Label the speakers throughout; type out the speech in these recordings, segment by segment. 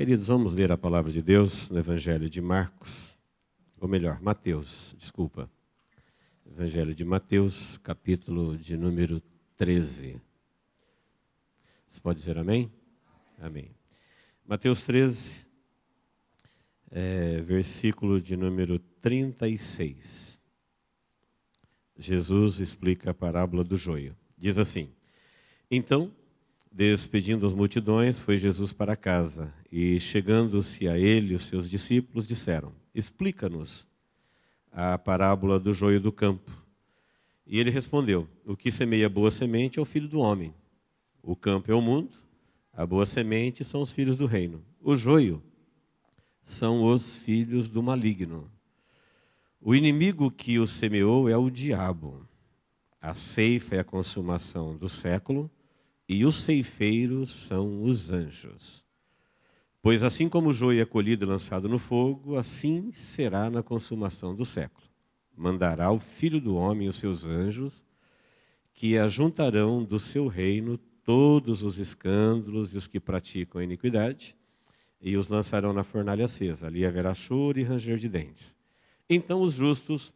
Speaker 1: Queridos, vamos ler a palavra de Deus no Evangelho de Marcos, ou melhor, Mateus, desculpa. Evangelho de Mateus, capítulo de número 13. Você pode dizer amém? Amém. Mateus 13, versículo de número 36. Jesus explica a parábola do joio. Diz assim: Então, despedindo as multidões, foi Jesus para casa, e chegando-se a ele, os seus discípulos disseram: Explica-nos a parábola do joio do campo. E ele respondeu: O que semeia boa semente é o filho do homem. O campo é o mundo, a boa semente são os filhos do reino. O joio são os filhos do maligno. O inimigo que o semeou é o diabo. A ceifa é a consumação do século, e os ceifeiros são os anjos. Pois assim como o joio é colhido e lançado no fogo, assim será na consumação do século. Mandará o Filho do Homem os seus anjos, que ajuntarão do seu reino todos os escândalos e os que praticam a iniquidade, e os lançarão na fornalha acesa. Ali haverá choro e ranger de dentes. Então os justos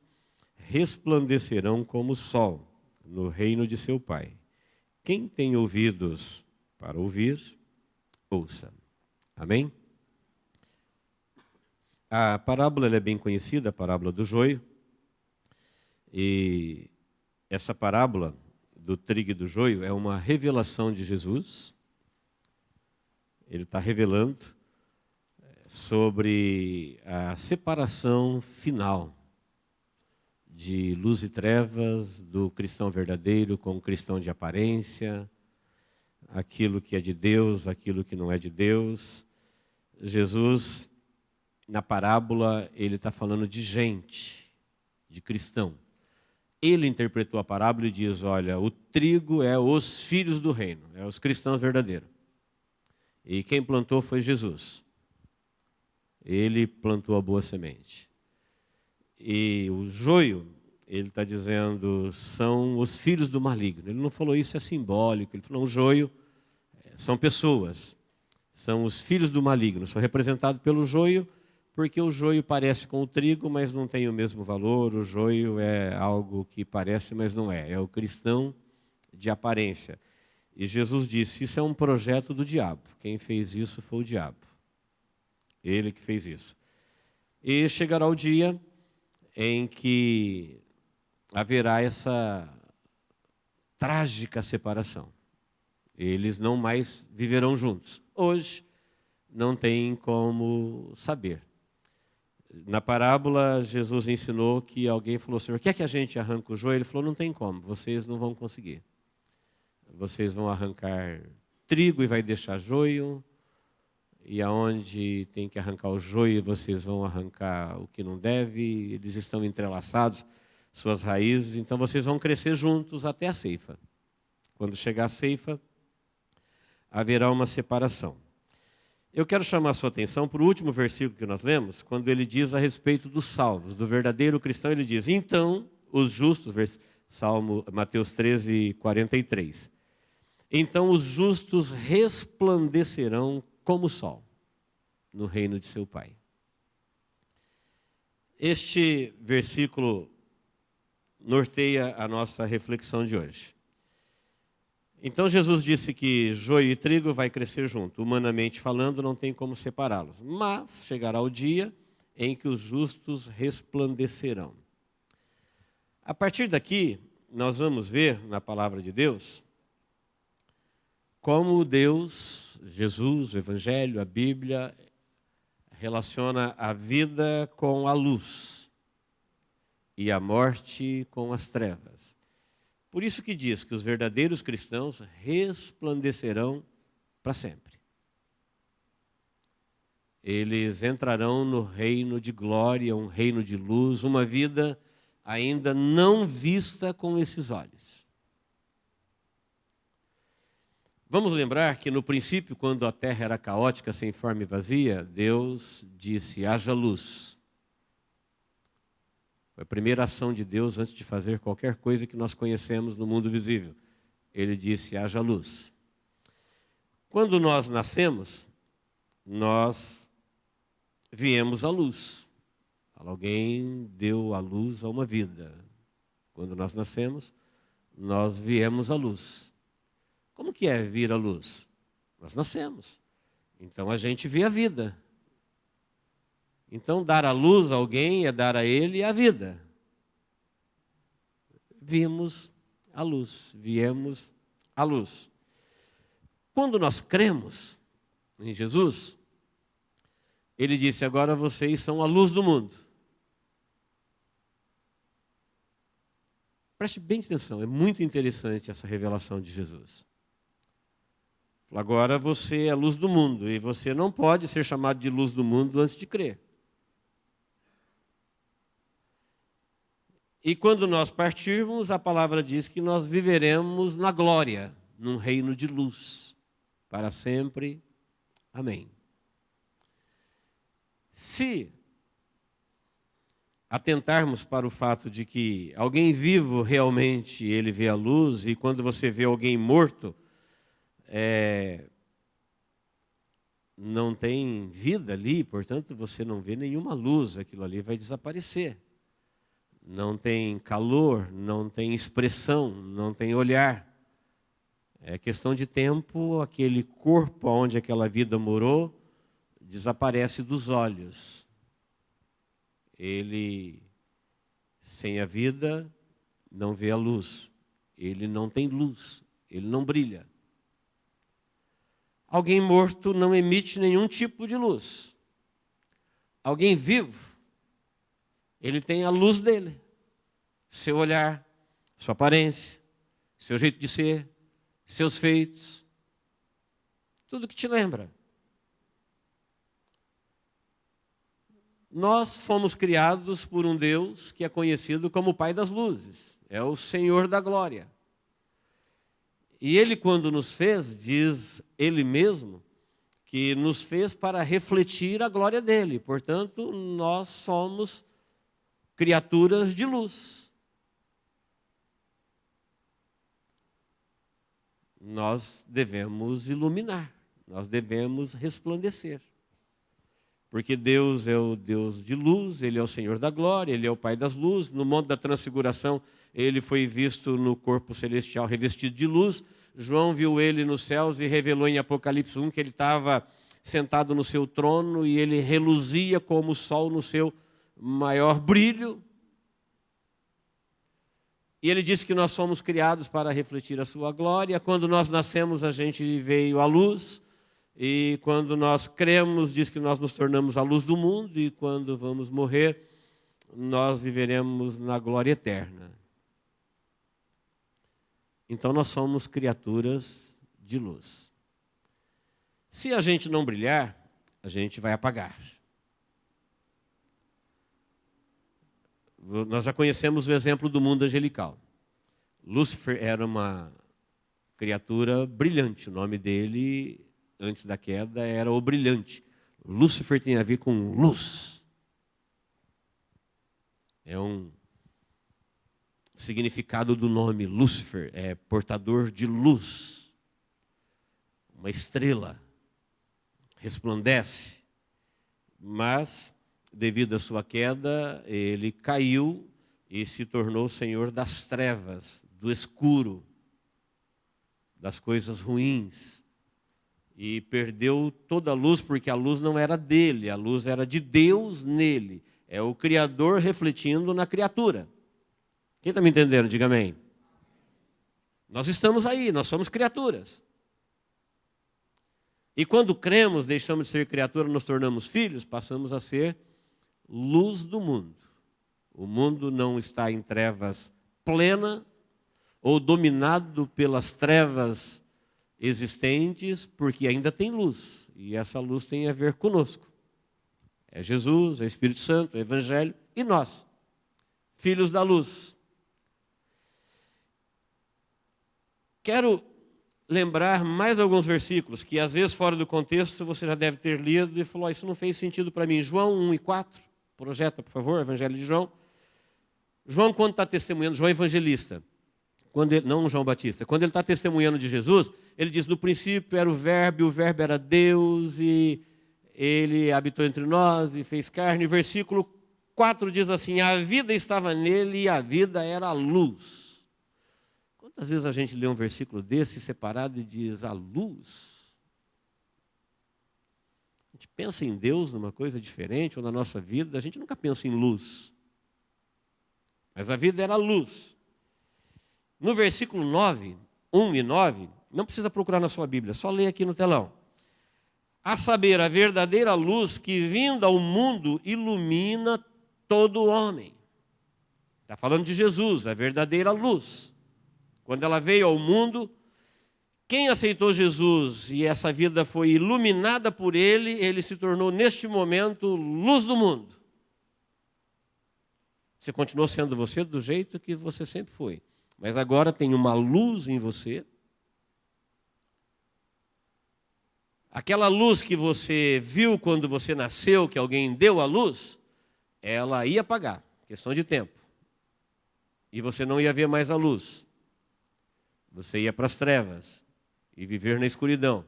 Speaker 1: resplandecerão como o sol no reino de seu Pai. Quem tem ouvidos para ouvir, ouça. Amém? A parábola é bem conhecida, a parábola do joio. E essa parábola do trigo e do joio é uma revelação de Jesus. Ele está revelando sobre a separação final de luz e trevas, do cristão verdadeiro com o cristão de aparência, aquilo que é de Deus, aquilo que não é de Deus. Jesus, na parábola, ele está falando de gente, de cristão. Ele interpretou a parábola e diz: olha, o trigo é os filhos do reino, é os cristãos verdadeiros. E quem plantou foi Jesus. Ele plantou a boa semente. E o joio, ele está dizendo, são os filhos do maligno. Ele não falou isso é simbólico, ele falou, o joio são pessoas, são os filhos do maligno, são representados pelo joio, porque o joio parece com o trigo, mas não tem o mesmo valor. O joio é algo que parece, mas não é. É o cristão de aparência. E Jesus disse, isso é um projeto do diabo. Quem fez isso foi o diabo. Ele que fez isso. E chegará o dia em que haverá essa trágica separação. Eles não mais viverão juntos. Hoje não tem como saber. Na parábola, Jesus ensinou que alguém falou, Senhor, quer que a gente arranque o joio? Ele falou, não tem como, vocês não vão conseguir. Vocês vão arrancar trigo e vai deixar joio, e aonde tem que arrancar o joio, vocês vão arrancar o que não deve, eles estão entrelaçados, suas raízes, então vocês vão crescer juntos até a ceifa. Quando chegar a ceifa, haverá uma separação. Eu quero chamar a sua atenção para o último versículo que nós lemos, quando ele diz a respeito dos salvos, do verdadeiro cristão, ele diz, então os justos, Mateus 13, 43, então os justos resplandecerão como o sol no reino de seu Pai. Este versículo norteia a nossa reflexão de hoje. Então Jesus disse que joio e trigo vai crescer junto. Humanamente falando, não tem como separá-los. Mas chegará o dia em que os justos resplandecerão. A partir daqui, nós vamos ver na palavra de Deus como Deus, Jesus, o Evangelho, a Bíblia, relaciona a vida com a luz e a morte com as trevas. Por isso que diz que os verdadeiros cristãos resplandecerão para sempre. Eles entrarão no reino de glória, um reino de luz, uma vida ainda não vista com esses olhos. Vamos lembrar que no princípio, quando a terra era caótica, sem forma e vazia, Deus disse, haja luz. Foi a primeira ação de Deus antes de fazer qualquer coisa que nós conhecemos no mundo visível. Ele disse, haja luz. Quando nós nascemos, nós viemos à luz. Alguém deu à luz a uma vida. Quando nós nascemos, nós viemos à luz. Como que é vir à luz? Nós nascemos. Então a gente vê a vida. Então dar à luz a alguém é dar a ele a vida. Vimos a luz, viemos à luz. Quando nós cremos em Jesus, ele disse: agora vocês são a luz do mundo. Preste bem atenção, é muito interessante essa revelação de Jesus. Agora você é a luz do mundo e você não pode ser chamado de luz do mundo antes de crer. E quando nós partirmos, a palavra diz que nós viveremos na glória, num reino de luz, para sempre. Amém. Se atentarmos para o fato de que alguém vivo realmente ele vê a luz, e quando você vê alguém morto, não tem vida ali, portanto você não vê nenhuma luz, aquilo ali vai desaparecer. Não tem calor, não tem expressão, não tem olhar. É questão de tempo, aquele corpo onde aquela vida morou desaparece dos olhos. Ele, sem a vida, não vê a luz. Ele não tem luz, ele não brilha. Alguém morto não emite nenhum tipo de luz. Alguém vivo, ele tem a luz dele. Seu olhar, sua aparência, seu jeito de ser, seus feitos. Tudo que te lembra. Nós fomos criados por um Deus que é conhecido como o Pai das Luzes. É o Senhor da Glória. E Ele, quando nos fez, diz Ele mesmo, que nos fez para refletir a glória dEle. Portanto, nós somos criaturas de luz. Nós devemos iluminar, nós devemos resplandecer. Porque Deus é o Deus de luz, Ele é o Senhor da glória, Ele é o Pai das luzes. No monte da transfiguração, Ele foi visto no corpo celestial revestido de luz. João viu Ele nos céus e revelou em Apocalipse 1 que Ele estava sentado no seu trono e Ele reluzia como o sol no seu maior brilho. E Ele disse que nós somos criados para refletir a sua glória. Quando nós nascemos, a gente veio à luz. E quando nós cremos, diz que nós nos tornamos a luz do mundo. E quando vamos morrer, nós viveremos na glória eterna. Então nós somos criaturas de luz. Se a gente não brilhar, a gente vai apagar. Nós já conhecemos o exemplo do mundo angelical. Lúcifer era uma criatura brilhante. O nome dele, antes da queda, era o brilhante. Lúcifer tem a ver com luz. É um significado do nome Lúcifer, é portador de luz. Uma estrela, resplandece. Mas, devido à sua queda, ele caiu e se tornou o senhor das trevas, do escuro, das coisas ruins. E perdeu toda a luz, porque a luz não era dele, a luz era de Deus nele. É o Criador refletindo na criatura. Quem está me entendendo? Diga amém. Nós estamos aí, nós somos criaturas. E quando cremos, deixamos de ser criatura, nos tornamos filhos, passamos a ser luz do mundo. O mundo não está em trevas plena ou dominado pelas trevas existentes, porque ainda tem luz. E essa luz tem a ver conosco. É Jesus, é o Espírito Santo, é o Evangelho e nós, filhos da luz. Quero lembrar mais alguns versículos que, às vezes, fora do contexto, você já deve ter lido e falou: isso não fez sentido para mim. João 1:4, projeta, por favor, Evangelho de João. João, quando está testemunhando, João evangelista, não João Batista, quando ele está testemunhando de Jesus, ele diz: no princípio era o Verbo era Deus, e ele habitou entre nós e fez carne. Versículo 4 diz assim: a vida estava nele e a vida era a luz. Quantas vezes a gente lê um versículo desse separado e diz a luz? A gente pensa em Deus numa coisa diferente, ou na nossa vida, a gente nunca pensa em luz. Mas a vida era a luz. No versículo 9, 1 e 9, não precisa procurar na sua Bíblia, só lê aqui no telão. A saber, a verdadeira luz que vinda ao mundo ilumina todo homem. Está falando de Jesus, a verdadeira luz. Quando ela veio ao mundo, quem aceitou Jesus e essa vida foi iluminada por ele, ele se tornou neste momento luz do mundo. Você continuou sendo você do jeito que você sempre foi, mas agora tem uma luz em você. Aquela luz que você viu quando você nasceu, que alguém deu a luz, ela ia apagar, questão de tempo. E você não ia ver mais a luz. Você ia para as trevas e viver na escuridão.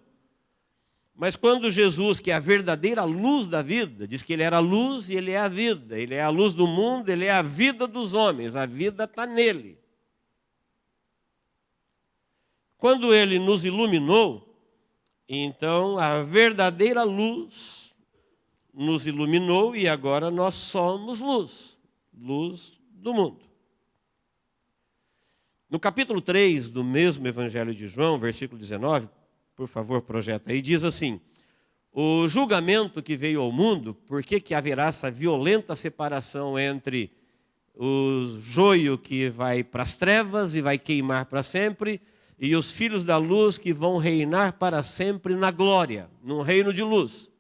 Speaker 1: Mas quando Jesus, que é a verdadeira luz da vida, diz que ele era a luz e ele é a vida, ele é a luz do mundo, ele é a vida dos homens, a vida está nele. Quando ele nos iluminou, então a verdadeira luz nos iluminou e agora nós somos luz, luz do mundo. No capítulo 3 do mesmo Evangelho de João, versículo 19, por favor, projeta aí, diz assim: o julgamento que veio ao mundo, por que haverá essa violenta separação entre o joio que vai para as trevas e vai queimar para sempre, e os filhos da luz que vão reinar para sempre na glória, num reino de luz.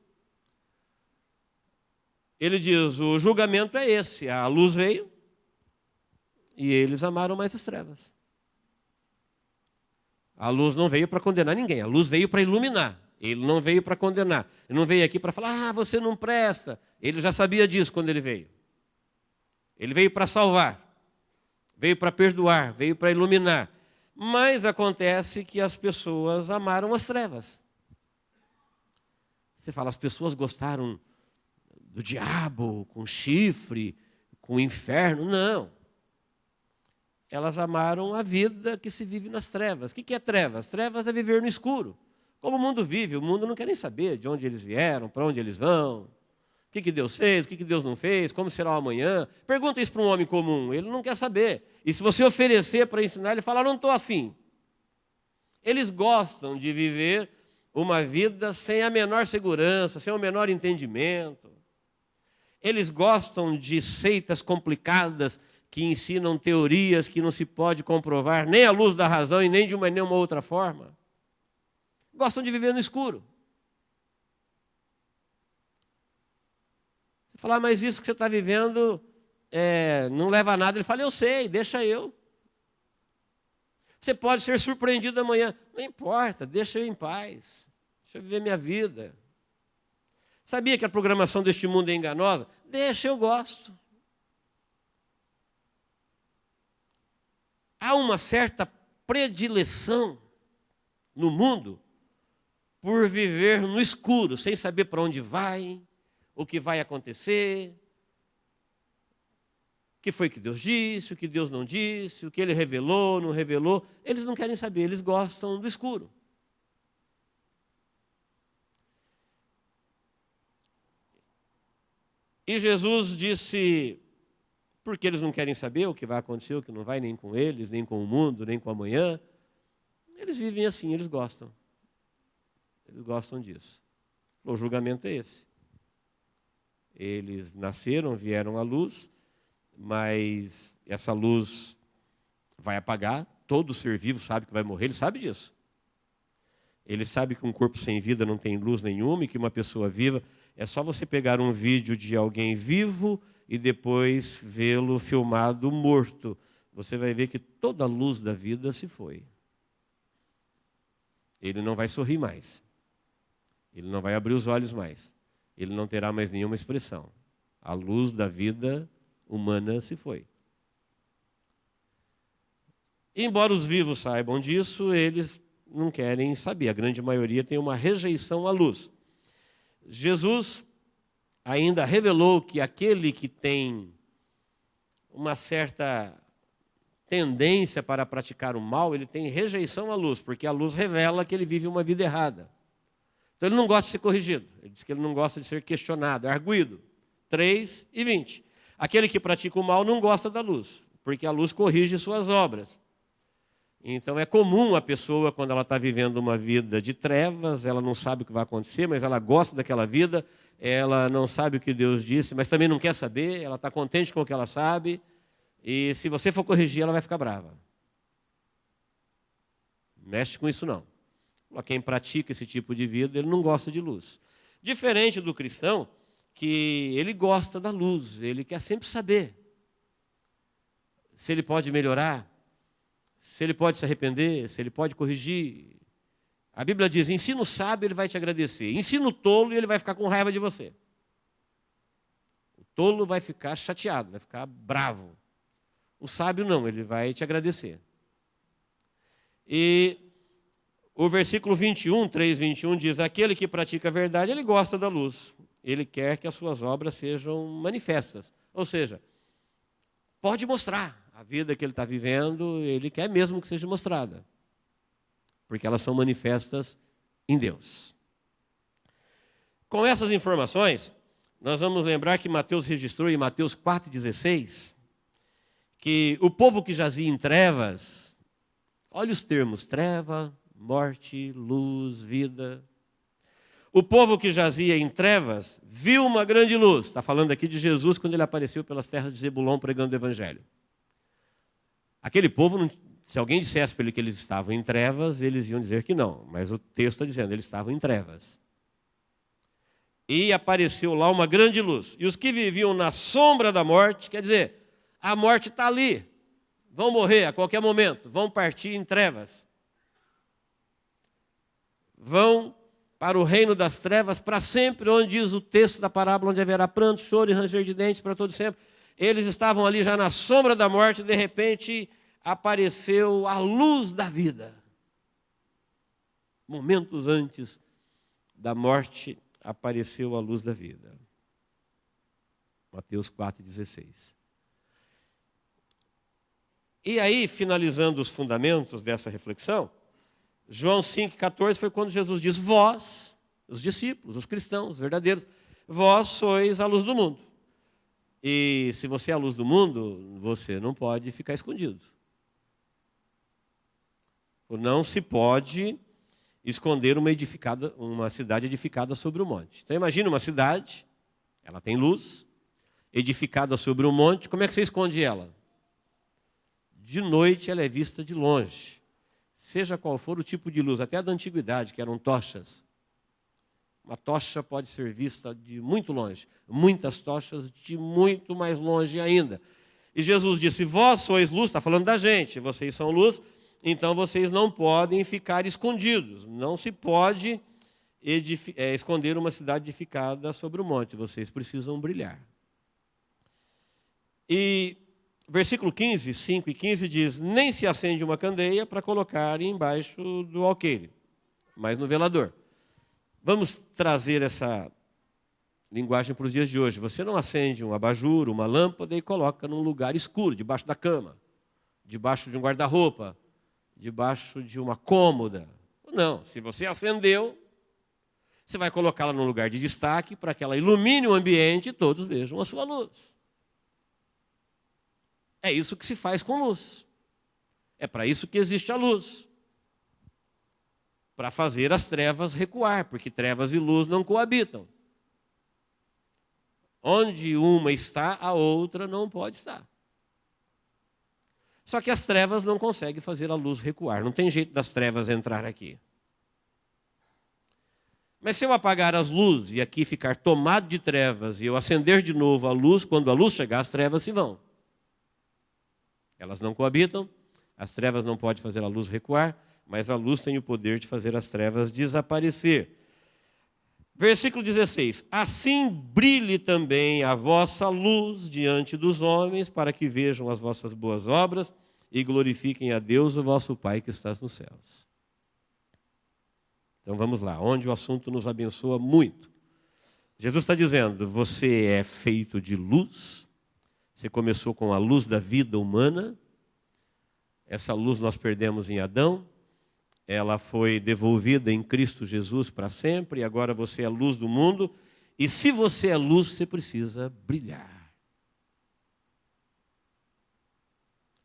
Speaker 1: Ele diz, o julgamento é esse, a luz veio e eles amaram mais as trevas. A luz não veio para condenar ninguém, a luz veio para iluminar. Ele não veio para condenar. Ele não veio aqui para falar, você não presta. Ele já sabia disso quando ele veio. Ele veio para salvar, veio para perdoar, veio para iluminar. Mas acontece que as pessoas amaram as trevas. Você fala, as pessoas gostaram do diabo, com chifre, com o inferno. Não. Elas amaram a vida que se vive nas trevas. O que é trevas? Trevas é viver no escuro. Como o mundo vive, o mundo não quer nem saber de onde eles vieram, para onde eles vão, o que Deus fez, o que Deus não fez, como será o amanhã. Pergunta isso para um homem comum, ele não quer saber. E se você oferecer para ensinar, ele fala, não estou afim. Eles gostam de viver uma vida sem a menor segurança, sem o menor entendimento. Eles gostam de seitas complicadas que ensinam teorias que não se pode comprovar nem à luz da razão e nem de nenhuma outra forma. Gostam de viver no escuro. Você fala, mas isso que você está vivendo não leva a nada. Ele fala, eu sei, deixa eu. Você pode ser surpreendido amanhã. Não importa, deixa eu em paz. Deixa eu viver minha vida. Sabia que a programação deste mundo é enganosa? Deixa, eu gosto. Há uma certa predileção no mundo por viver no escuro, sem saber para onde vai, o que vai acontecer, o que foi que Deus disse, o que Deus não disse, o que Ele revelou, não revelou. Eles não querem saber, eles gostam do escuro. E Jesus disse, porque eles não querem saber o que vai acontecer, o que não vai, nem com eles, nem com o mundo, nem com amanhã. Eles vivem assim, eles gostam. Eles gostam disso. O julgamento é esse. Eles nasceram, vieram à luz, mas essa luz vai apagar. Todo ser vivo sabe que vai morrer, ele sabe disso. Ele sabe que um corpo sem vida não tem luz nenhuma e que uma pessoa viva... É só você pegar um vídeo de alguém vivo e depois vê-lo filmado morto. Você vai ver que toda a luz da vida se foi. Ele não vai sorrir mais. Ele não vai abrir os olhos mais. Ele não terá mais nenhuma expressão. A luz da vida humana se foi. Embora os vivos saibam disso, eles não querem saber. A grande maioria tem uma rejeição à luz. Jesus ainda revelou que aquele que tem uma certa tendência para praticar o mal, ele tem rejeição à luz, porque a luz revela que ele vive uma vida errada. Então ele não gosta de ser corrigido, ele diz que ele não gosta de ser questionado, arguido. 3:20. Aquele que pratica o mal não gosta da luz, porque a luz corrige suas obras. Então é comum a pessoa, quando ela está vivendo uma vida de trevas, ela não sabe o que vai acontecer, mas ela gosta daquela vida, ela não sabe o que Deus disse, mas também não quer saber, ela está contente com o que ela sabe, e se você for corrigir, ela vai ficar brava. Mexe com isso não. Quem pratica esse tipo de vida, ele não gosta de luz. Diferente do cristão, que ele gosta da luz, ele quer sempre saber se ele pode melhorar, se ele pode se arrepender, se ele pode corrigir. A Bíblia diz, ensina o sábio, ele vai te agradecer. Ensina o tolo e ele vai ficar com raiva de você. O tolo vai ficar chateado, vai ficar bravo. O sábio não, ele vai te agradecer. E o versículo 3:21 diz, aquele que pratica a verdade, ele gosta da luz. Ele quer que as suas obras sejam manifestas. Ou seja, pode mostrar a vida que ele está vivendo, ele quer mesmo que seja mostrada. Porque elas são manifestas em Deus. Com essas informações, nós vamos lembrar que Mateus registrou em Mateus 4:16, que o povo que jazia em trevas, olha os termos, treva, morte, luz, vida. O povo que jazia em trevas viu uma grande luz. Está falando aqui de Jesus quando ele apareceu pelas terras de Zebulon pregando o evangelho. Aquele povo, se alguém dissesse para ele que eles estavam em trevas, eles iam dizer que não. Mas o texto está dizendo, eles estavam em trevas. E apareceu lá uma grande luz. E os que viviam na sombra da morte, quer dizer, a morte está ali. Vão morrer a qualquer momento, vão partir em trevas. Vão para o reino das trevas para sempre, onde diz o texto da parábola, onde haverá pranto, choro e ranger de dentes para todo sempre. Eles estavam ali já na sombra da morte, e de repente apareceu a luz da vida. Momentos antes da morte, apareceu a luz da vida. Mateus 4:16. E aí, finalizando os fundamentos dessa reflexão, João 5,14 foi quando Jesus diz, vós, os discípulos, os cristãos, os verdadeiros, vós sois a luz do mundo. E se você é a luz do mundo, você não pode ficar escondido. Não se pode esconder uma cidade edificada sobre um monte. Então imagine uma cidade, ela tem luz, edificada sobre um monte, como é que você esconde ela? De noite ela é vista de longe. Seja qual for o tipo de luz, até a da antiguidade, que eram tochas. Uma tocha pode ser vista de muito longe, muitas tochas de muito mais longe ainda. E Jesus disse, vós sois luz, está falando da gente, vocês são luz, então vocês não podem ficar escondidos. Não se pode esconder uma cidade edificada sobre o monte, vocês precisam brilhar. E versículo 15, 5 e 15 diz, nem se acende uma candeia para colocar embaixo do alqueire, mas no velador. Vamos trazer essa linguagem para os dias de hoje. Você não acende um abajur, uma lâmpada e coloca num lugar escuro, debaixo da cama, debaixo de um guarda-roupa, debaixo de uma cômoda. Não, se você acendeu, você vai colocá-la num lugar de destaque para que ela ilumine o ambiente e todos vejam a sua luz. É isso que se faz com luz. É para isso que existe a luz. Para fazer as trevas recuar, porque trevas e luz não coabitam. Onde uma está, a outra não pode estar. Só que as trevas não conseguem fazer a luz recuar. Não tem jeito das trevas entrar aqui. Mas se eu apagar as luzes e aqui ficar tomado de trevas e eu acender de novo a luz, quando a luz chegar, as trevas se vão. Elas não coabitam, as trevas não podem fazer a luz recuar, mas a luz tem o poder de fazer as trevas desaparecer. Versículo 16. Assim brilhe também a vossa luz diante dos homens, para que vejam as vossas boas obras e glorifiquem a Deus, o vosso Pai que está nos céus. Então vamos lá, onde o assunto nos abençoa muito. Jesus está dizendo, você é feito de luz, você começou com a luz da vida humana, essa luz nós perdemos em Adão, ela foi devolvida em Cristo Jesus para sempre, e agora você é a luz do mundo, e se você é luz, você precisa brilhar.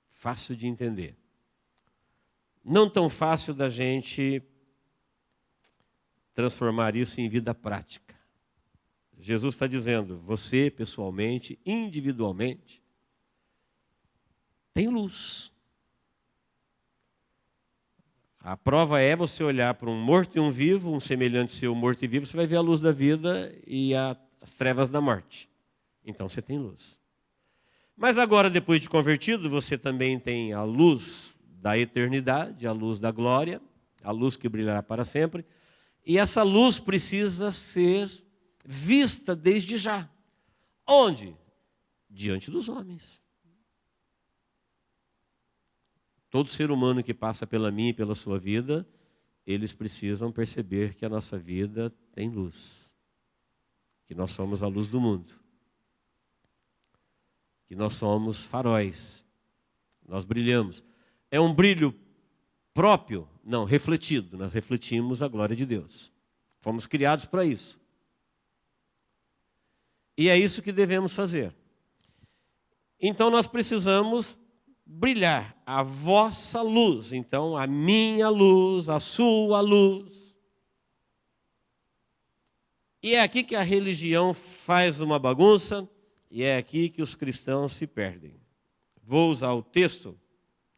Speaker 1: Fácil de entender. Não tão fácil da gente transformar isso em vida prática. Jesus está dizendo, você pessoalmente, individualmente, tem luz. A prova é você olhar para um morto e um vivo, um semelhante seu morto e vivo, você vai ver a luz da vida e as trevas da morte. Então você tem luz. Mas agora, depois de convertido, você também tem a luz da eternidade, a luz da glória, a luz que brilhará para sempre. E essa luz precisa ser vista desde já. Onde? Diante dos homens. Todo ser humano que passa pela minha e pela sua vida, eles precisam perceber que a nossa vida tem luz. Que nós somos a luz do mundo. Que nós somos faróis. Nós brilhamos. É um brilho próprio? Não, refletido. Nós refletimos a glória de Deus. Fomos criados para isso. E é isso que devemos fazer. Então nós precisamos brilhar a vossa luz. Então a minha luz, a sua luz. E é aqui que a religião faz uma bagunça e é aqui que os cristãos se perdem. Vou usar o texto,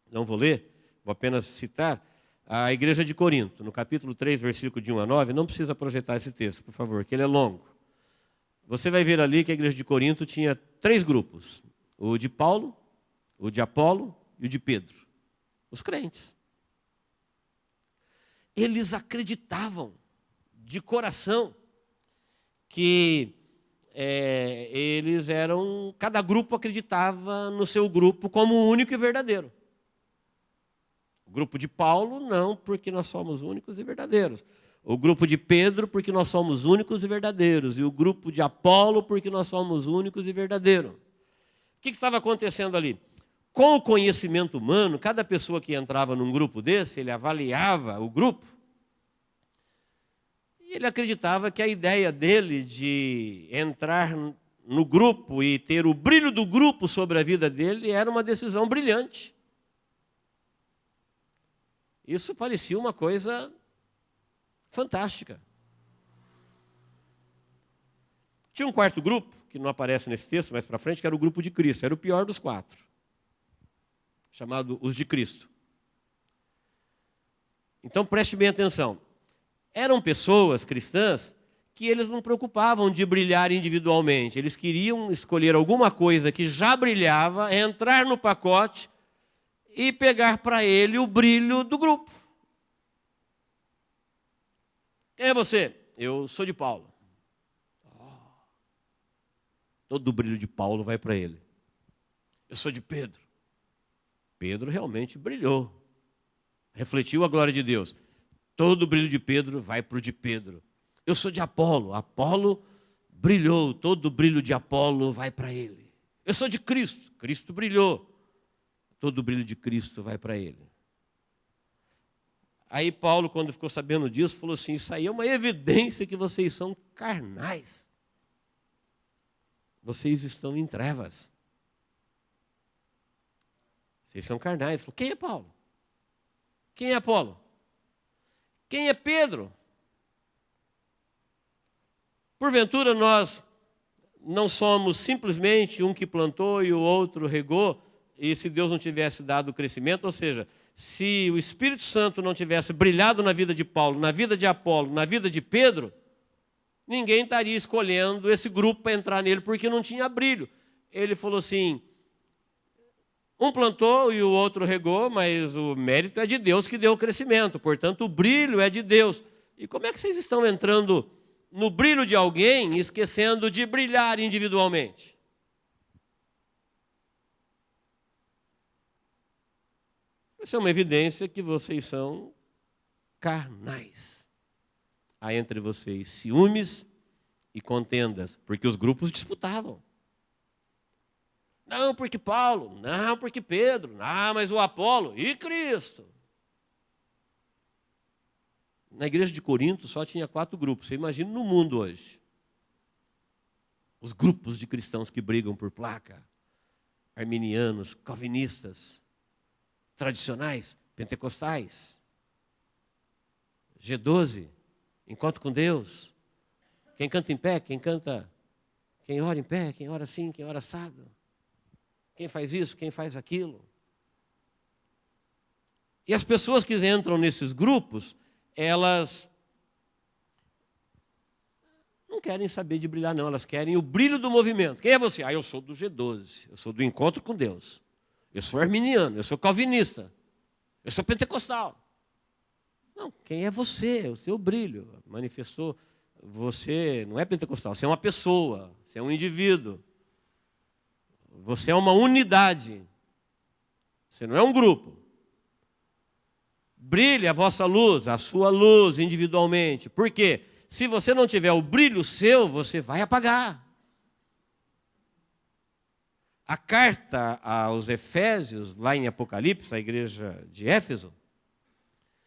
Speaker 1: não vou ler, vou apenas citar a igreja de Corinto, no capítulo 3, versículo de 1 a 9, não precisa projetar esse texto, por favor, que ele é longo. Você vai ver ali que a igreja de Corinto tinha 3 grupos, o de Paulo, o de Apolo e o de Pedro, os crentes. Eles acreditavam de coração que eles eram, cada grupo acreditava no seu grupo como único e verdadeiro. O grupo de Paulo, não, porque nós somos únicos e verdadeiros. O grupo de Pedro, porque nós somos únicos e verdadeiros. E o grupo de Apolo, porque nós somos únicos e verdadeiros. O que estava acontecendo ali? Com o conhecimento humano, cada pessoa que entrava num grupo desse, ele avaliava o grupo, e ele acreditava que a ideia dele de entrar no grupo e ter o brilho do grupo sobre a vida dele era uma decisão brilhante. Isso parecia uma coisa fantástica. Tinha um quarto grupo, que não aparece nesse texto, mais para frente, que era o grupo de Cristo, era o pior dos 4, chamado os de Cristo. Então preste bem atenção. Eram pessoas cristãs que eles não preocupavam de brilhar individualmente. Eles queriam escolher alguma coisa que já brilhava, entrar no pacote e pegar para ele o brilho do grupo. Quem é você? Eu sou de Paulo. Todo o brilho de Paulo vai para ele. Eu sou de Pedro. Pedro realmente brilhou. Refletiu a glória de Deus. Todo o brilho de Pedro vai para o de Pedro. Eu sou de Apolo. Apolo brilhou. Todo o brilho de Apolo vai para ele. Eu sou de Cristo. Cristo brilhou. Todo o brilho de Cristo vai para ele. Aí Paulo, quando ficou sabendo disso, falou assim, isso aí é uma evidência que vocês são carnais. Vocês estão em trevas. Vocês são carnais. Falou, quem é Paulo? Quem é Apolo? Quem é Pedro? Porventura nós não somos simplesmente um que plantou e o outro regou, e se Deus não tivesse dado o crescimento, ou seja, se o Espírito Santo não tivesse brilhado na vida de Paulo, na vida de Apolo, na vida de Pedro, ninguém estaria escolhendo esse grupo para entrar nele, porque não tinha brilho. Ele falou assim, um plantou e o outro regou, mas o mérito é de Deus que deu o crescimento. Portanto, o brilho é de Deus. E como é que vocês estão entrando no brilho de alguém, esquecendo de brilhar individualmente? Isso é uma evidência que vocês são carnais. Há entre vocês ciúmes, e contendas, porque os grupos disputavam. Não, porque Paulo, não, porque Pedro, não, mas o Apolo e Cristo. Na igreja de Corinto só tinha 4 grupos. Você imagina no mundo hoje. Os grupos de cristãos que brigam por placa. Arminianos, calvinistas, tradicionais, pentecostais. G12, encontro com Deus. Quem canta em pé, quem ora em pé, quem ora assim, quem ora assado. Quem faz isso, quem faz aquilo. E as pessoas que entram nesses grupos, elas não querem saber de brilhar, não. Elas querem o brilho do movimento. Quem é você? Eu sou do G12. Eu sou do encontro com Deus. Eu sou arminiano. Eu sou calvinista. Eu sou pentecostal. Não, quem é você? O seu brilho manifestou. Você não é pentecostal. Você é uma pessoa. Você é um indivíduo. Você é uma unidade. Você não é um grupo. Brilhe a vossa luz, a sua luz individualmente. Por quê? Se você não tiver o brilho seu, você vai apagar. A carta aos Efésios, lá em Apocalipse, a igreja de Éfeso,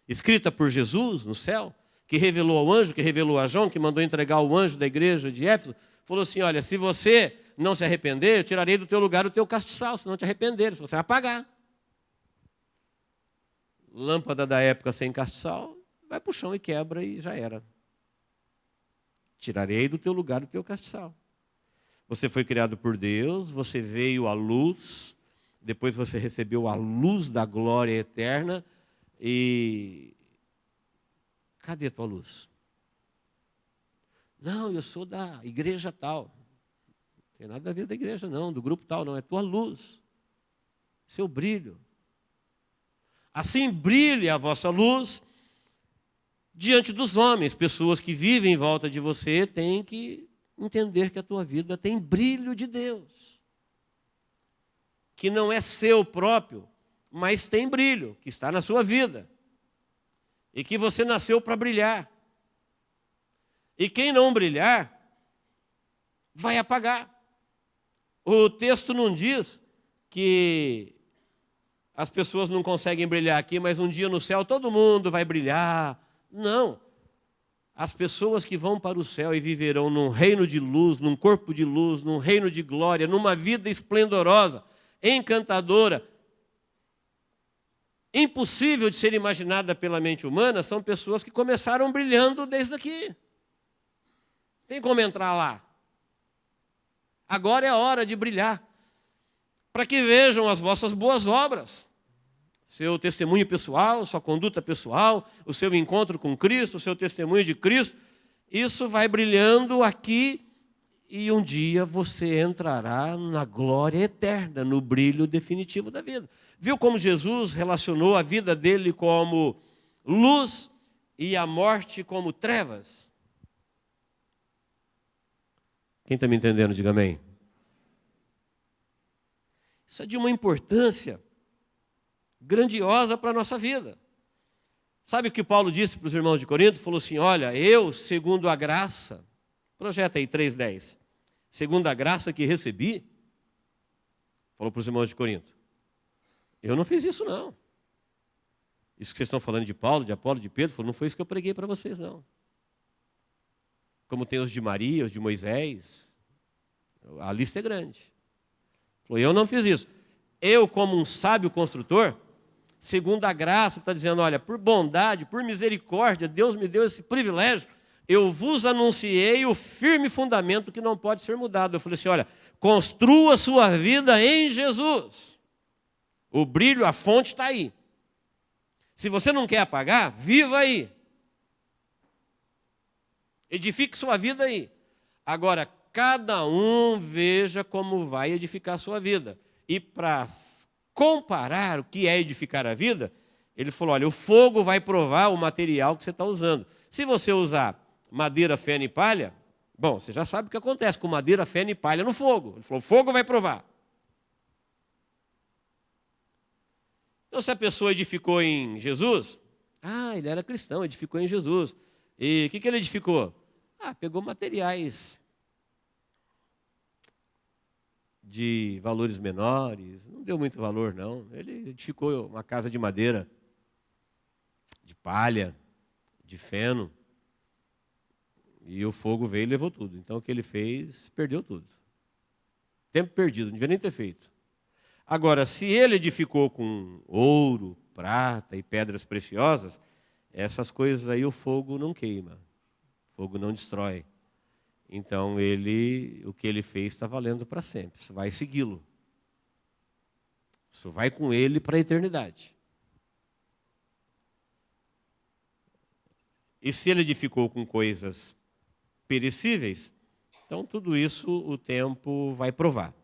Speaker 1: escrita por Jesus no céu, que revelou ao anjo, que revelou a João, que mandou entregar o anjo da igreja de Éfeso, falou assim, olha, se você não se arrepender, eu tirarei do teu lugar o teu castiçal, se não te arrepender, se você vai apagar. Lâmpada da época sem castiçal, vai para o chão e quebra e já era. Tirarei do teu lugar o teu castiçal. Você foi criado por Deus, você veio à luz, depois você recebeu a luz da glória eterna e... Cadê a tua luz? Não, eu sou da igreja tal. Não tem nada a ver da igreja não, do grupo tal, não. É tua luz, seu brilho. Assim brilhe a vossa luz diante dos homens. Pessoas que vivem em volta de você têm que entender que a tua vida tem brilho de Deus. Que não é seu próprio, mas tem brilho, que está na sua vida. E que você nasceu para brilhar. E quem não brilhar, vai apagar. O texto não diz que as pessoas não conseguem brilhar aqui, mas um dia no céu todo mundo vai brilhar. Não. As pessoas que vão para o céu e viverão num reino de luz, num corpo de luz, num reino de glória, numa vida esplendorosa, encantadora, impossível de ser imaginada pela mente humana, são pessoas que começaram brilhando desde aqui. Tem como entrar lá. Agora é a hora de brilhar, para que vejam as vossas boas obras, seu testemunho pessoal, sua conduta pessoal, o seu encontro com Cristo, o seu testemunho de Cristo. Isso vai brilhando aqui e um dia você entrará na glória eterna, no brilho definitivo da vida. Viu como Jesus relacionou a vida dele como luz e a morte como trevas? Quem está me entendendo, diga amém. Isso é de uma importância grandiosa para a nossa vida. Sabe o que Paulo disse para os irmãos de Corinto? Falou assim, olha, eu, segundo a graça, projeta aí 3:10, segundo a graça que recebi, falou para os irmãos de Corinto, eu não fiz isso não. Isso que vocês estão falando de Paulo, de Apolo, de Pedro, falou, não foi isso que eu preguei para vocês não. Como tem os de Maria, os de Moisés, a lista é grande. Falou, eu não fiz isso. Eu, como um sábio construtor, segundo a graça, está dizendo, olha, por bondade, por misericórdia, Deus me deu esse privilégio, eu vos anunciei o firme fundamento que não pode ser mudado. Eu falei assim, olha, construa a sua vida em Jesus. O brilho, a fonte está aí. Se você não quer apagar, viva aí. Edifique sua vida aí. Agora, cada um veja como vai edificar a sua vida. E para comparar o que é edificar a vida, ele falou, olha, o fogo vai provar o material que você está usando. Se você usar madeira, feno e palha, bom, você já sabe o que acontece com madeira, feno e palha no fogo. Ele falou, o fogo vai provar. Então, se a pessoa edificou em Jesus, ele era cristão, edificou em Jesus. E o que ele edificou? Pegou materiais de valores menores, não deu muito valor, não. Ele edificou uma casa de madeira, de palha, de feno, e o fogo veio e levou tudo. Então, o que ele fez, perdeu tudo. Tempo perdido, não devia nem ter feito. Agora, se ele edificou com ouro, prata e pedras preciosas, essas coisas aí o fogo não queima, o fogo não destrói. Então, o que ele fez está valendo para sempre. Isso vai segui-lo. Isso vai com ele para a eternidade. E se ele edificou com coisas perecíveis, então tudo isso o tempo vai provar.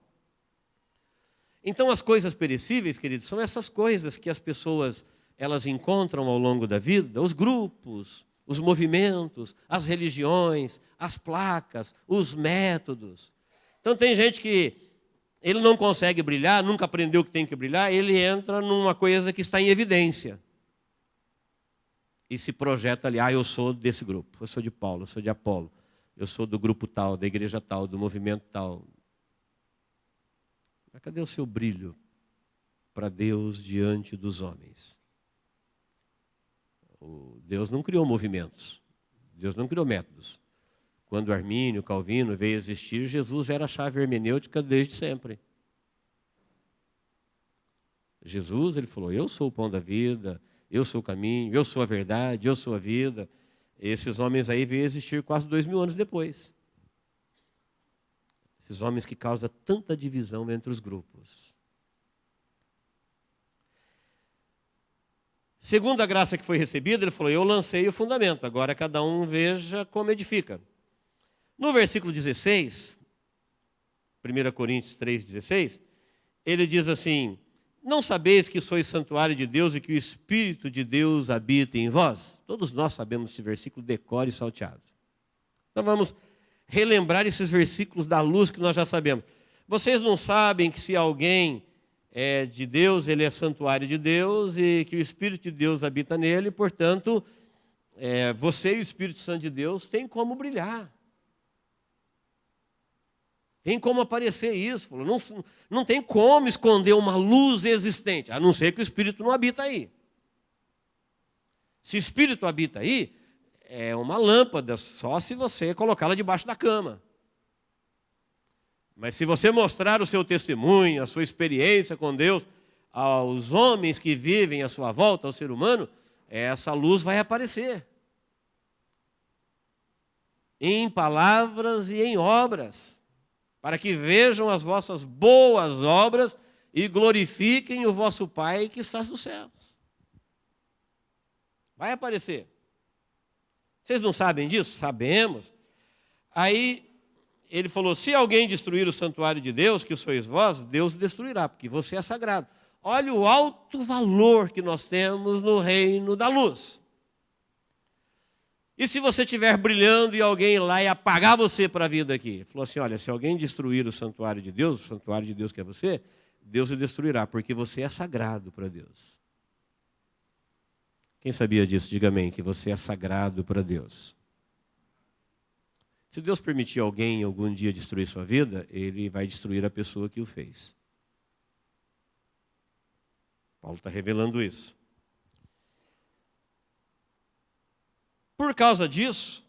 Speaker 1: Então, as coisas perecíveis, queridos, são essas coisas que as pessoas elas encontram ao longo da vida, os grupos, os movimentos, as religiões, as placas, os métodos. Então tem gente que ele não consegue brilhar, nunca aprendeu que tem que brilhar, ele entra numa coisa que está em evidência. E se projeta ali, eu sou desse grupo, eu sou de Paulo, eu sou de Apolo, eu sou do grupo tal, da igreja tal, do movimento tal. Mas cadê o seu brilho para Deus diante dos homens? Deus não criou movimentos, Deus não criou métodos. Quando Armínio, Calvino veio existir, Jesus era a chave hermenêutica desde sempre. Jesus, ele falou, eu sou o pão da vida, eu sou o caminho, eu sou a verdade, eu sou a vida. Esses homens aí veio existir quase 2000 anos depois. Esses homens que causam tanta divisão entre os grupos. Segundo a graça que foi recebida, ele falou, eu lancei o fundamento, agora cada um veja como edifica. No versículo 16, 1 Coríntios 3,16, ele diz assim, não sabeis que sois santuário de Deus e que o Espírito de Deus habita em vós? Todos nós sabemos esse versículo decore e salteado. Então vamos relembrar esses versículos da luz que nós já sabemos. Vocês não sabem que se alguém é de Deus, ele é santuário de Deus e que o Espírito de Deus habita nele, portanto, você e o Espírito Santo de Deus têm como brilhar. Tem como aparecer isso. Não tem como esconder uma luz existente, a não ser que o Espírito não habita aí. Se o Espírito habita aí, é uma lâmpada, só se você colocá-la debaixo da cama. Mas se você mostrar o seu testemunho, a sua experiência com Deus, aos homens que vivem à sua volta, ao ser humano, essa luz vai aparecer. Em palavras e em obras, para que vejam as vossas boas obras e glorifiquem o vosso Pai que está nos céus. Vai aparecer. Vocês não sabem disso? Sabemos. Aí ele falou, se alguém destruir o santuário de Deus, que sois vós, Deus o destruirá, porque você é sagrado. Olha o alto valor que nós temos no reino da luz. E se você estiver brilhando e alguém ir lá e apagar você para a vida aqui? Ele falou assim, olha, se alguém destruir o santuário de Deus que é você, Deus o destruirá, porque você é sagrado para Deus. Quem sabia disso? Diga amém, que você é sagrado para Deus. Se Deus permitir alguém algum dia destruir sua vida, Ele vai destruir a pessoa que o fez. Paulo está revelando isso. Por causa disso,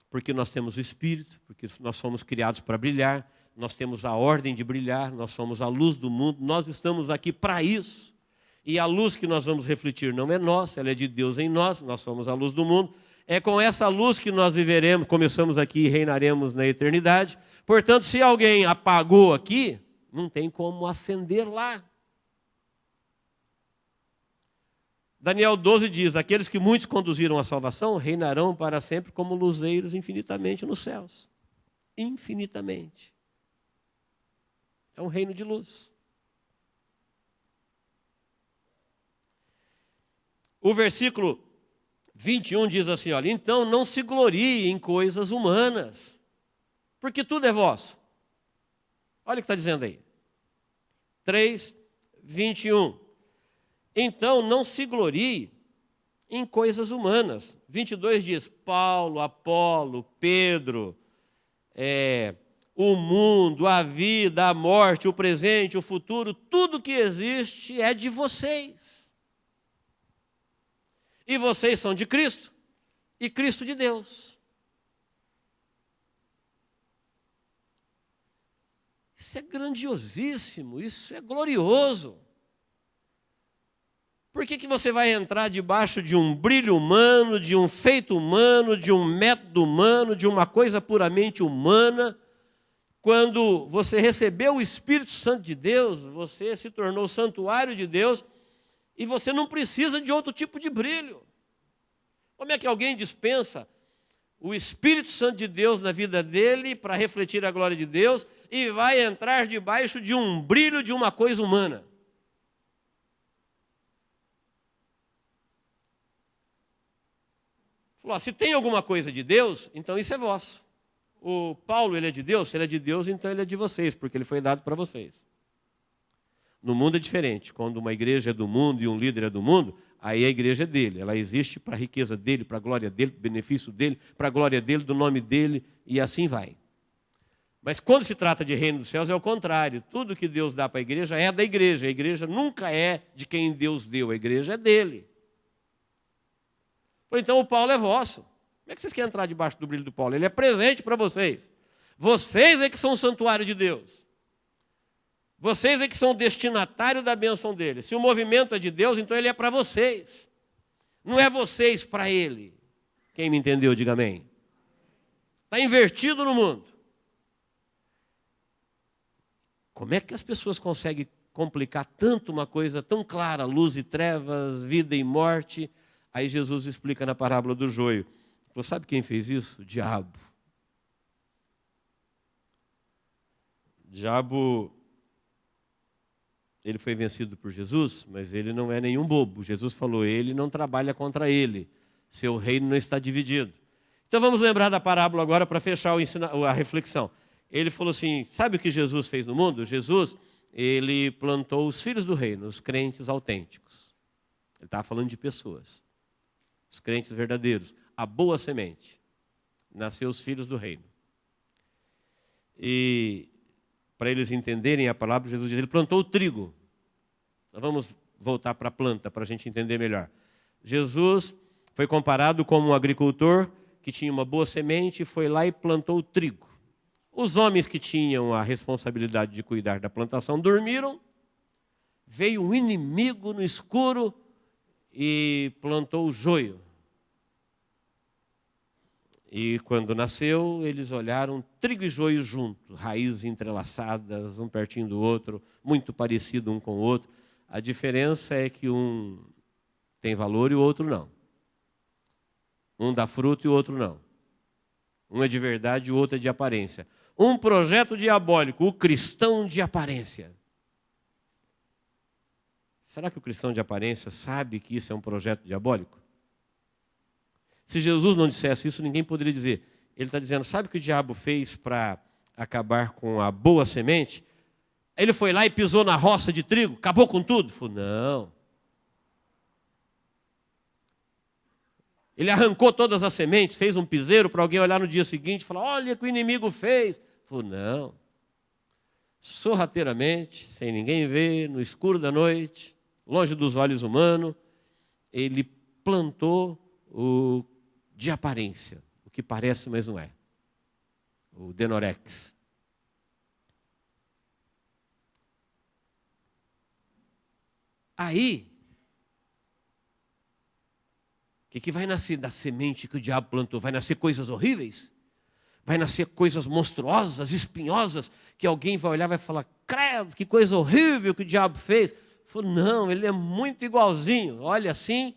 Speaker 1: porque nós temos o Espírito, porque nós somos criados para brilhar, nós temos a ordem de brilhar, nós somos a luz do mundo, nós estamos aqui para isso. E a luz que nós vamos refletir não é nossa, ela é de Deus em nós, nós somos a luz do mundo. É com essa luz que nós viveremos, começamos aqui e reinaremos na eternidade. Portanto, se alguém apagou aqui, não tem como acender lá. Daniel 12 diz, aqueles que muitos conduziram à salvação, reinarão para sempre como luzeiros infinitamente nos céus. Infinitamente. É um reino de luz. O versículo 21 diz assim, olha, então não se glorie em coisas humanas, porque tudo é vosso. Olha o que está dizendo aí. 3, 21. Então não se glorie em coisas humanas. 22 diz, Paulo, Apolo, Pedro, o mundo, a vida, a morte, o presente, o futuro, tudo que existe é de vocês. E vocês são de Cristo, e Cristo de Deus. Isso é grandiosíssimo, isso é glorioso. Por que você vai entrar debaixo de um brilho humano, de um feito humano, de um método humano, de uma coisa puramente humana, quando você recebeu o Espírito Santo de Deus, você se tornou santuário de Deus e você não precisa de outro tipo de brilho? Como é que alguém dispensa o Espírito Santo de Deus na vida dele para refletir a glória de Deus e vai entrar debaixo de um brilho de uma coisa humana? Falou, se tem alguma coisa de Deus, então isso é vosso. O Paulo, ele é de Deus? Se ele é de Deus, então ele é de vocês, porque ele foi dado para vocês. No mundo é diferente. Quando uma igreja é do mundo e um líder é do mundo, aí a igreja é dele. Ela existe para a riqueza dele, para a glória dele, para o benefício dele, para a glória dele, do nome dele, e assim vai. Mas quando se trata de reino dos céus, é o contrário. Tudo que Deus dá para a igreja é da igreja. A igreja nunca é de quem Deus deu, a igreja é dele. Então o Paulo é vosso. Como é que vocês querem entrar debaixo do brilho do Paulo? Ele é presente para vocês. Vocês é que são o santuário de Deus. Vocês é que são o destinatário da bênção dele. Se o movimento é de Deus, então ele é para vocês. Não é vocês para ele. Quem me entendeu, diga amém. Está invertido no mundo. Como é que as pessoas conseguem complicar tanto uma coisa tão clara, luz e trevas, vida e morte? Aí Jesus explica na parábola do joio. Você sabe quem fez isso? O diabo. O diabo, ele foi vencido por Jesus, mas ele não é nenhum bobo. Jesus falou, ele não trabalha contra ele. Seu reino não está dividido. Então vamos lembrar da parábola agora para fechar a reflexão. Ele falou assim, sabe o que Jesus fez no mundo? Jesus, ele plantou os filhos do reino, os crentes autênticos. Ele estava falando de pessoas. Os crentes verdadeiros, a boa semente, nasceu os filhos do reino. E para eles entenderem a palavra, Jesus diz, ele plantou o trigo. Então vamos voltar para a planta, para a gente entender melhor. Jesus foi comparado como um agricultor que tinha uma boa semente e foi lá e plantou o trigo. Os homens que tinham a responsabilidade de cuidar da plantação dormiram, veio um inimigo no escuro e plantou o joio. E quando nasceu, eles olharam trigo e joio juntos, raízes entrelaçadas, um pertinho do outro, muito parecido um com o outro. A diferença é que um tem valor e o outro não. Um dá fruto e o outro não. Um é de verdade e o outro é de aparência. Um projeto diabólico, o cristão de aparência. Será que o cristão de aparência sabe que isso é um projeto diabólico? Se Jesus não dissesse isso, ninguém poderia dizer. Ele está dizendo, sabe o que o diabo fez para acabar com a boa semente? Ele foi lá e pisou na roça de trigo, acabou com tudo? Falei, não. Ele arrancou todas as sementes, fez um piseiro para alguém olhar no dia seguinte e falar, olha o que o inimigo fez. Falei, não. Sorrateiramente, sem ninguém ver, no escuro da noite, longe dos olhos humanos, ele plantou o de aparência, o que parece, mas não é. O Denorex. Aí, o que vai nascer da semente que o diabo plantou? Vai nascer coisas horríveis? Vai nascer coisas monstruosas, espinhosas, que alguém vai olhar e vai falar, credo, que coisa horrível que o diabo fez. Falei, não, ele é muito igualzinho. Olha assim,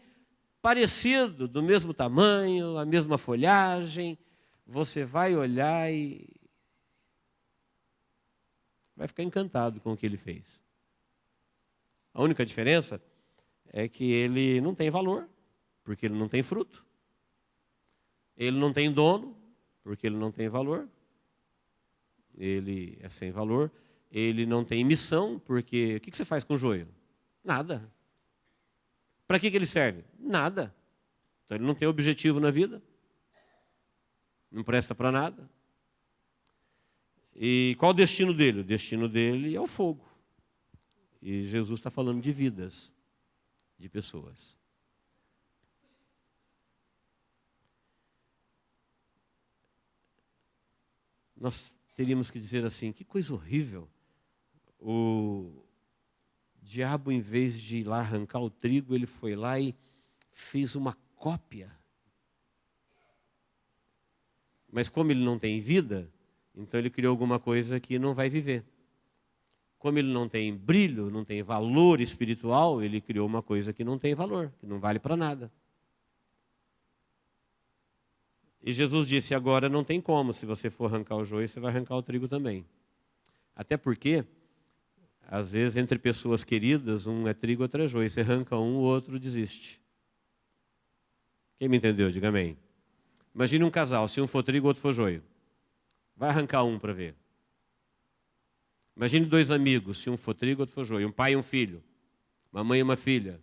Speaker 1: parecido, do mesmo tamanho, a mesma folhagem. Você vai olhar e vai ficar encantado com o que ele fez. A única diferença é que ele não tem valor, porque ele não tem fruto. Ele não tem dono, porque ele não tem valor. Ele é sem valor. Ele não tem missão, porque o que você faz com o joio? Nada. Para que ele serve? Nada. Então ele não tem objetivo na vida, não presta para nada. E qual o destino dele? O destino dele é o fogo. E Jesus está falando de vidas, de pessoas. Nós teríamos que dizer assim, que coisa horrível. O diabo, em vez de ir lá arrancar o trigo, ele foi lá e fez uma cópia. Mas como ele não tem vida, então ele criou alguma coisa que não vai viver. Como ele não tem brilho, não tem valor espiritual, ele criou uma coisa que não tem valor, que não vale para nada. E Jesus disse, agora não tem como, se você for arrancar o joio, você vai arrancar o trigo também. Até porque, às vezes, entre pessoas queridas, um é trigo, outro é joio. Você arranca um, o outro desiste. Quem me entendeu, diga amém. Imagine um casal, se um for trigo, o outro for joio. Vai arrancar um para ver. Imagine dois amigos, se um for trigo, outro for joio. Um pai e um filho. Uma mãe e uma filha.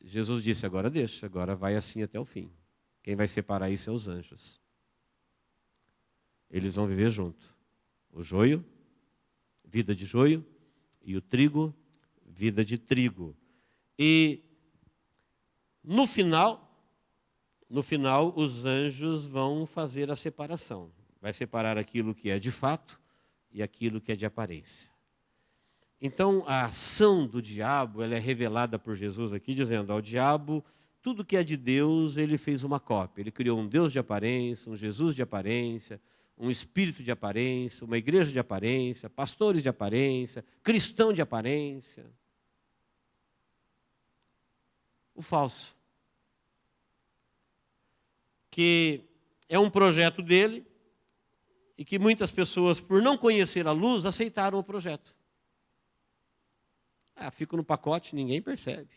Speaker 1: Jesus disse, agora deixa, agora vai assim até o fim. Quem vai separar isso é os anjos. Eles vão viver junto. O joio, vida de joio, e o trigo, vida de trigo. E no final, os anjos vão fazer a separação. Vai separar aquilo que é de fato e aquilo que é de aparência. Então, a ação do diabo, ela é revelada por Jesus aqui, dizendo ao diabo, tudo que é de Deus, ele fez uma cópia. Ele criou um Deus de aparência, um Jesus de aparência, um espírito de aparência, uma igreja de aparência, pastores de aparência, cristão de aparência. O falso. Que é um projeto dele e que muitas pessoas, por não conhecer a luz, aceitaram o projeto. Fica no pacote, ninguém percebe.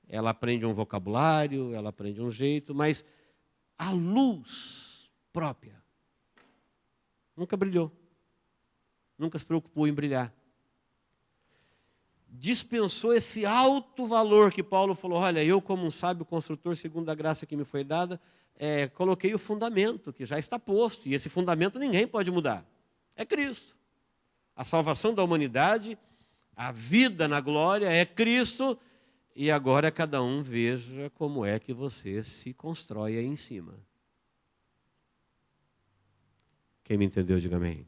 Speaker 1: Ela aprende um vocabulário, ela aprende um jeito, mas a luz própria nunca brilhou. Nunca se preocupou em brilhar. Dispensou esse alto valor que Paulo falou, olha, eu como um sábio construtor, segundo a graça que me foi dada, coloquei o fundamento, que já está posto, e esse fundamento ninguém pode mudar. É Cristo. A salvação da humanidade, a vida na glória é Cristo, e agora cada um veja como é que você se constrói aí em cima. Quem me entendeu, diga amém.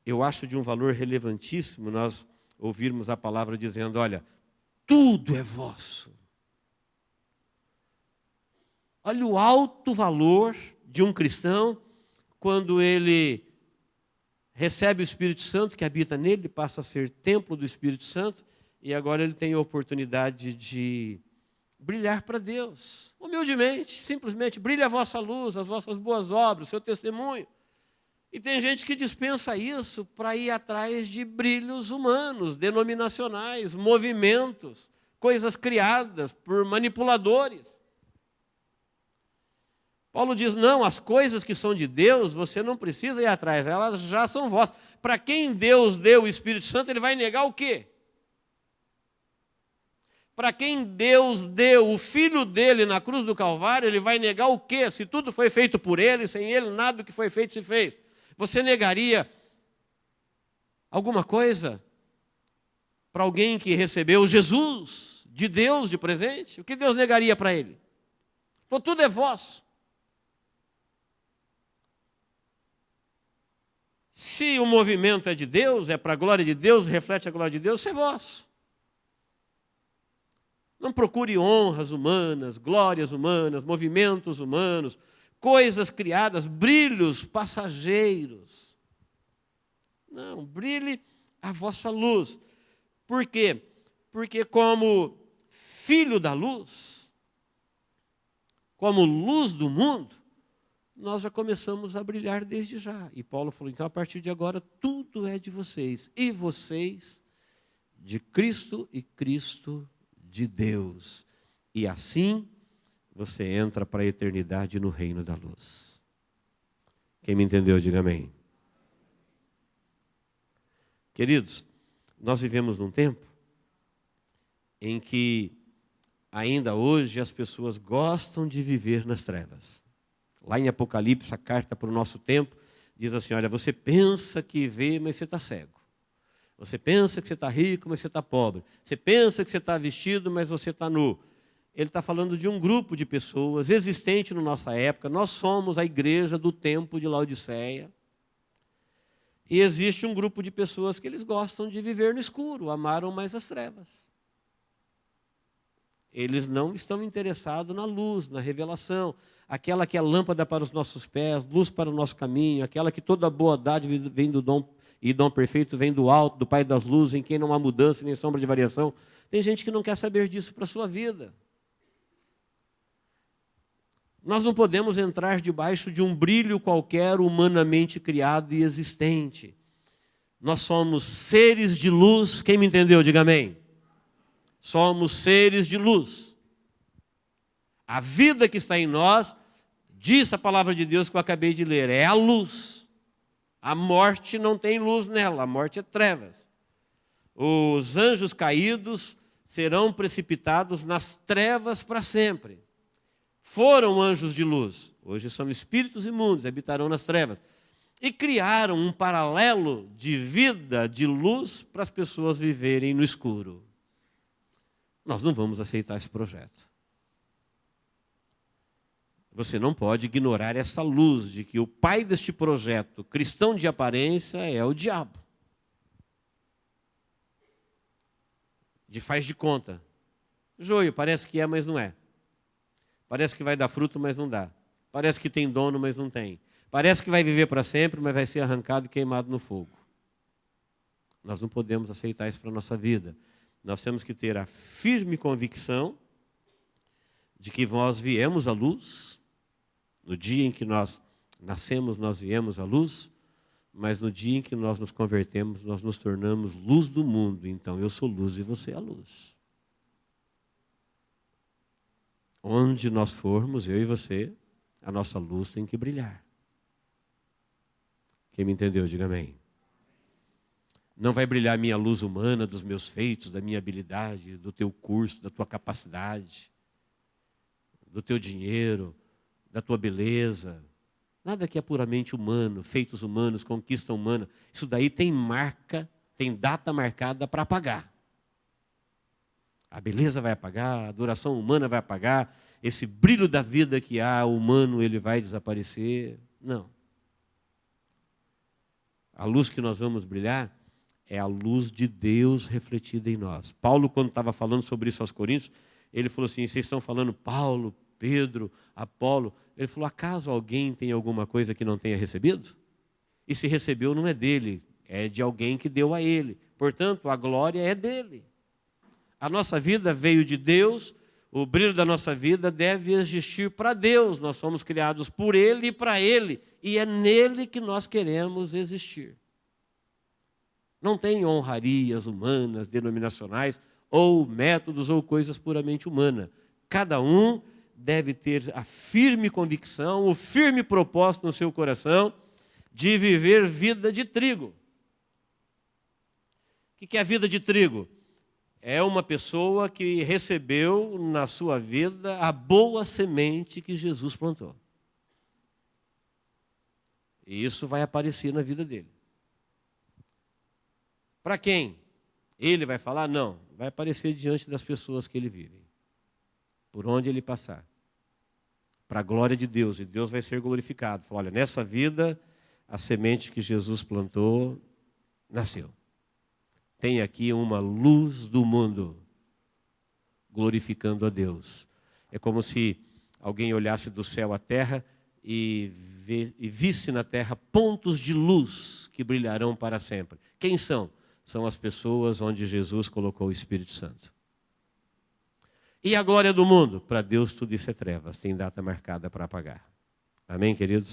Speaker 1: Eu acho de um valor relevantíssimo nós ouvirmos a palavra dizendo, olha, tudo é vosso. Olha o alto valor de um cristão quando ele recebe o Espírito Santo que habita nele, passa a ser templo do Espírito Santo, e agora ele tem a oportunidade de brilhar para Deus. Humildemente, simplesmente, brilhe a vossa luz, as vossas boas obras, o seu testemunho. E tem gente que dispensa isso para ir atrás de brilhos humanos, denominacionais, movimentos, coisas criadas por manipuladores. Paulo diz, não, as coisas que são de Deus, você não precisa ir atrás, elas já são vossas. Para quem Deus deu o Espírito Santo, ele vai negar o quê? Para quem Deus deu o Filho dele na cruz do Calvário, ele vai negar o quê? Se tudo foi feito por ele, sem ele nada do que foi feito se fez. Você negaria alguma coisa para alguém que recebeu Jesus de Deus de presente? O que Deus negaria para ele? Então tudo é vosso. Se o movimento é de Deus, é para a glória de Deus, reflete a glória de Deus, isso é vosso. Não procure honras humanas, glórias humanas, movimentos humanos, coisas criadas, brilhos passageiros. Não, brilhe a vossa luz. Por quê? Porque como filho da luz, como luz do mundo, nós já começamos a brilhar desde já. E Paulo falou, então a partir de agora tudo é de vocês. E vocês de Cristo e Cristo de Deus. E assim você entra para a eternidade no reino da luz. Quem me entendeu, diga amém. Queridos, nós vivemos num tempo em que ainda hoje as pessoas gostam de viver nas trevas. Lá em Apocalipse, a carta para o nosso tempo, diz assim, olha, você pensa que vê, mas você está cego. Você pensa que você está rico, mas você está pobre. Você pensa que você está vestido, mas você está nu. Ele está falando de um grupo de pessoas existente na nossa época. Nós somos a igreja do tempo de Laodiceia. E existe um grupo de pessoas que eles gostam de viver no escuro, amaram mais as trevas. Eles não estão interessados na luz, na revelação, aquela que é lâmpada para os nossos pés, luz para o nosso caminho, aquela que toda boa dádiva vem do dom, e dom perfeito vem do alto, do Pai das luzes, em quem não há mudança nem sombra de variação. Tem gente que não quer saber disso para a sua vida. Nós não podemos entrar debaixo de um brilho qualquer humanamente criado e existente. Nós somos seres de luz. Quem me entendeu, diga amém. Somos seres de luz. A vida que está em nós, diz a palavra de Deus que eu acabei de ler, é a luz. A morte não tem luz nela, a morte é trevas. Os anjos caídos serão precipitados nas trevas para sempre. Foram anjos de luz, hoje são espíritos imundos, habitarão nas trevas. E criaram um paralelo de vida, de luz, para as pessoas viverem no escuro. Nós não vamos aceitar esse projeto. Você não pode ignorar essa luz de que o pai deste projeto, cristão de aparência, é o diabo. De faz de conta. Joio, parece que é, mas não é. Parece que vai dar fruto, mas não dá. Parece que tem dono, mas não tem. Parece que vai viver para sempre, mas vai ser arrancado e queimado no fogo. Nós não podemos aceitar isso para a nossa vida. Nós temos que ter a firme convicção de que nós viemos à luz. No dia em que nós nascemos, nós viemos à luz, mas no dia em que nós nos convertemos, nós nos tornamos luz do mundo. Então, eu sou luz e você é a luz. Onde nós formos, eu e você, a nossa luz tem que brilhar. Quem me entendeu, diga amém. Não vai brilhar a minha luz humana, dos meus feitos, da minha habilidade, do teu curso, da tua capacidade, do teu dinheiro, da tua beleza. Nada que é puramente humano, feitos humanos, conquista humana. Isso daí tem marca, tem data marcada para apagar. A beleza vai apagar, a adoração humana vai apagar, esse brilho da vida que há humano, ele vai desaparecer. Não. A luz que nós vamos brilhar é a luz de Deus refletida em nós. Paulo, quando estava falando sobre isso aos Coríntios, ele falou assim, vocês estão falando Paulo, Pedro, Apolo. Ele falou, acaso alguém tem alguma coisa que não tenha recebido? E se recebeu não é dele, é de alguém que deu a ele. Portanto, a glória é dele. A nossa vida veio de Deus, o brilho da nossa vida deve existir para Deus. Nós somos criados por Ele e para Ele. E é nele que nós queremos existir. Não tem honrarias humanas, denominacionais, ou métodos ou coisas puramente humanas. Cada um deve ter a firme convicção, o firme propósito no seu coração de viver vida de trigo. O que é a vida de trigo? É uma pessoa que recebeu na sua vida a boa semente que Jesus plantou. E isso vai aparecer na vida dele. Para quem? Ele vai falar? Não. Vai aparecer diante das pessoas que ele vive. Por onde ele passar. Para a glória de Deus. E Deus vai ser glorificado. Fala, olha, nessa vida, a semente que Jesus plantou nasceu. Tem aqui uma luz do mundo glorificando a Deus. É como se alguém olhasse do céu à terra e visse na terra pontos de luz que brilharão para sempre. Quem são? São as pessoas onde Jesus colocou o Espírito Santo. E a glória do mundo? Para Deus tudo isso é trevas, tem data marcada para apagar. Amém, queridos?